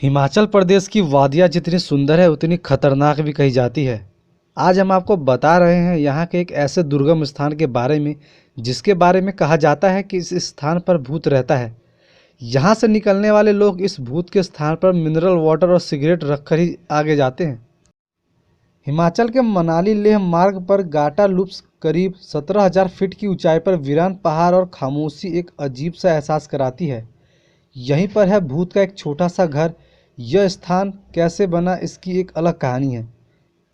हिमाचल प्रदेश की वादियाँ जितनी सुंदर है उतनी खतरनाक भी कही जाती है। आज हम आपको बता रहे हैं यहाँ के एक ऐसे दुर्गम स्थान के बारे में जिसके बारे में कहा जाता है कि इस स्थान पर भूत रहता है। यहाँ से निकलने वाले लोग इस भूत के स्थान पर मिनरल वाटर और सिगरेट रखकर ही आगे जाते हैं। हिमाचल के मनाली लेह मार्ग पर गाटा लूप्स करीब 17,000 फीट की ऊंचाई पर वीरान पहाड़ और खामोशी एक अजीब सा एहसास कराती है। यहीं पर है भूत का एक छोटा सा घर। यह स्थान कैसे बना इसकी एक अलग कहानी है।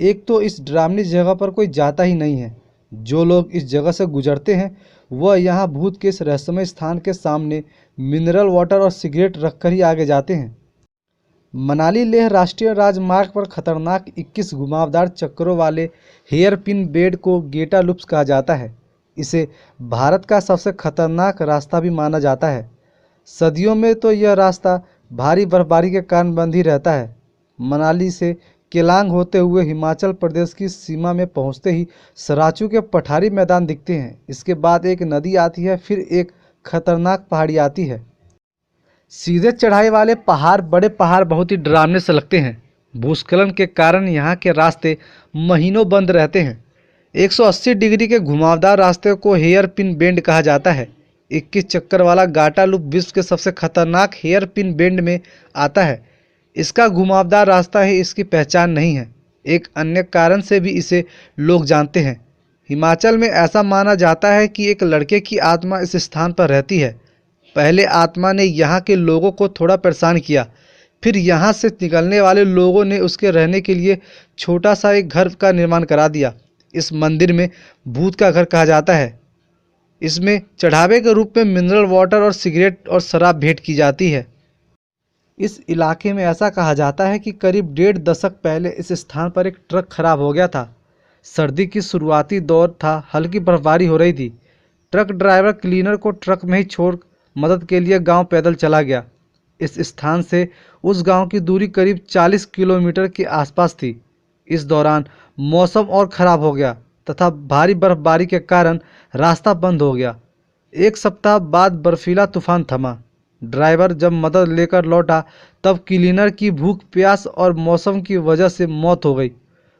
एक तो इस डरावनी जगह पर कोई जाता ही नहीं है। जो लोग इस जगह से गुजरते हैं वह यहाँ भूत के इस रहस्यमय स्थान के सामने मिनरल वाटर और सिगरेट रखकर ही आगे जाते हैं। मनाली लेह राष्ट्रीय राजमार्ग पर खतरनाक 21 घुमावदार चक्करों वाले हेयर पिन बेड को गेटा लूप्स कहा जाता है। इसे भारत का सबसे खतरनाक रास्ता भी माना जाता है। सदियों में तो यह रास्ता भारी बर्फबारी के कारण बंद ही रहता है। मनाली से केलांग होते हुए हिमाचल प्रदेश की सीमा में पहुंचते ही सराचू के पठारी मैदान दिखते हैं। इसके बाद एक नदी आती है, फिर एक खतरनाक पहाड़ी आती है। सीधे चढ़ाई वाले पहाड़ बड़े पहाड़ बहुत ही डरावने से लगते हैं। भूस्खलन के कारण यहाँ के रास्ते महीनों बंद रहते हैं। 180 डिग्री के घुमावदार रास्ते को हेयर पिन बेंड कहा जाता है। 21 चक्कर वाला गाटा लूप विश्व के सबसे खतरनाक हेयर पिन बेंड में आता है। इसका घुमावदार रास्ता ही इसकी पहचान नहीं है, एक अन्य कारण से भी इसे लोग जानते हैं। हिमाचल में ऐसा माना जाता है कि एक लड़के की आत्मा इस स्थान पर रहती है। पहले आत्मा ने यहाँ के लोगों को थोड़ा परेशान किया, फिर यहाँ से निकलने वाले लोगों ने उसके रहने के लिए छोटा सा एक घर का निर्माण करा दिया। इस मंदिर में भूत का घर कहा जाता है। इसमें चढ़ावे के रूप में मिनरल वाटर और सिगरेट और शराब भेंट की जाती है। इस इलाके में ऐसा कहा जाता है कि करीब 1.5 दशक पहले इस स्थान पर एक ट्रक खराब हो गया था। सर्दी की शुरुआती दौर था, हल्की बर्फबारी हो रही थी। ट्रक ड्राइवर क्लीनर को ट्रक में ही छोड़ मदद के लिए गांव पैदल चला गया। इस स्थान से उस गांव की दूरी करीब 40 किलोमीटर के आसपास थी। इस दौरान मौसम और ख़राब हो गया तथा भारी बर्फबारी के कारण रास्ता बंद हो गया। एक सप्ताह बाद बर्फीला तूफान थमा। ड्राइवर जब मदद लेकर लौटा तब क्लीनर की भूख, प्यास और मौसम की वजह से मौत हो गई।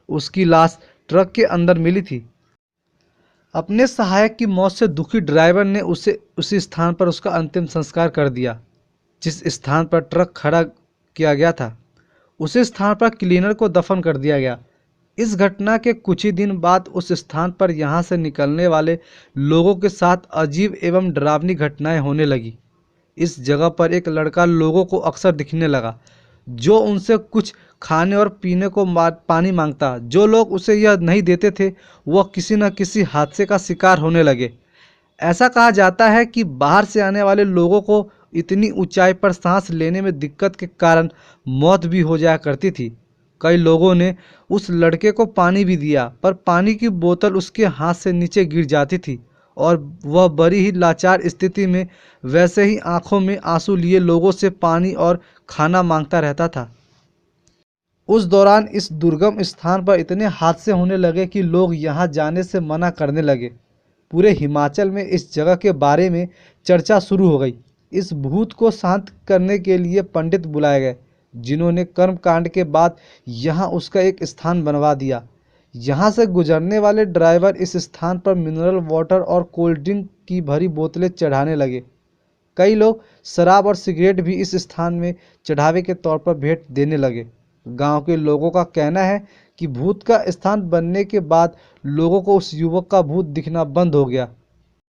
उसकी लाश ट्रक के अंदर मिली थी। अपने सहायक की मौत से दुखी ड्राइवर ने उसे उसी स्थान पर उसका अंतिम संस्कार कर दिया जिस स्थान पर ट्रक खड़ा किया गया था। उसी स्थान पर क्लीनर को दफन कर दिया गया। इस घटना के कुछ ही दिन बाद उस स्थान पर यहाँ से निकलने वाले लोगों के साथ अजीब एवं डरावनी घटनाएं होने लगी। इस जगह पर एक लड़का लोगों को अक्सर दिखने लगा जो उनसे कुछ खाने और पीने को पानी मांगता। जो लोग उसे यह नहीं देते थे वह किसी न किसी हादसे का शिकार होने लगे। ऐसा कहा जाता है कि बाहर से आने वाले लोगों को इतनी ऊंचाई पर सांस लेने में दिक्कत के कारण मौत भी हो जाया करती थी। कई लोगों ने उस लड़के को पानी भी दिया, पर पानी की बोतल उसके हाथ से नीचे गिर जाती थी और वह बड़ी ही लाचार स्थिति में वैसे ही आंखों में आंसू लिए लोगों से पानी और खाना मांगता रहता था। उस दौरान इस दुर्गम स्थान पर इतने हादसे होने लगे कि लोग यहाँ जाने से मना करने लगे। पूरे हिमाचल में इस जगह के बारे में चर्चा शुरू हो गई। इस भूत को शांत करने के लिए पंडित बुलाए गए जिन्होंने कर्मकांड के बाद यहाँ उसका एक स्थान बनवा दिया। यहाँ से गुजरने वाले ड्राइवर इस स्थान पर मिनरल वाटर और कोल्ड ड्रिंक की भरी बोतलें चढ़ाने लगे। कई लोग शराब और सिगरेट भी इस स्थान में चढ़ावे के तौर पर भेंट देने लगे। गांव के लोगों का कहना है कि भूत का स्थान बनने के बाद लोगों को उस युवक का भूत दिखना बंद हो गया।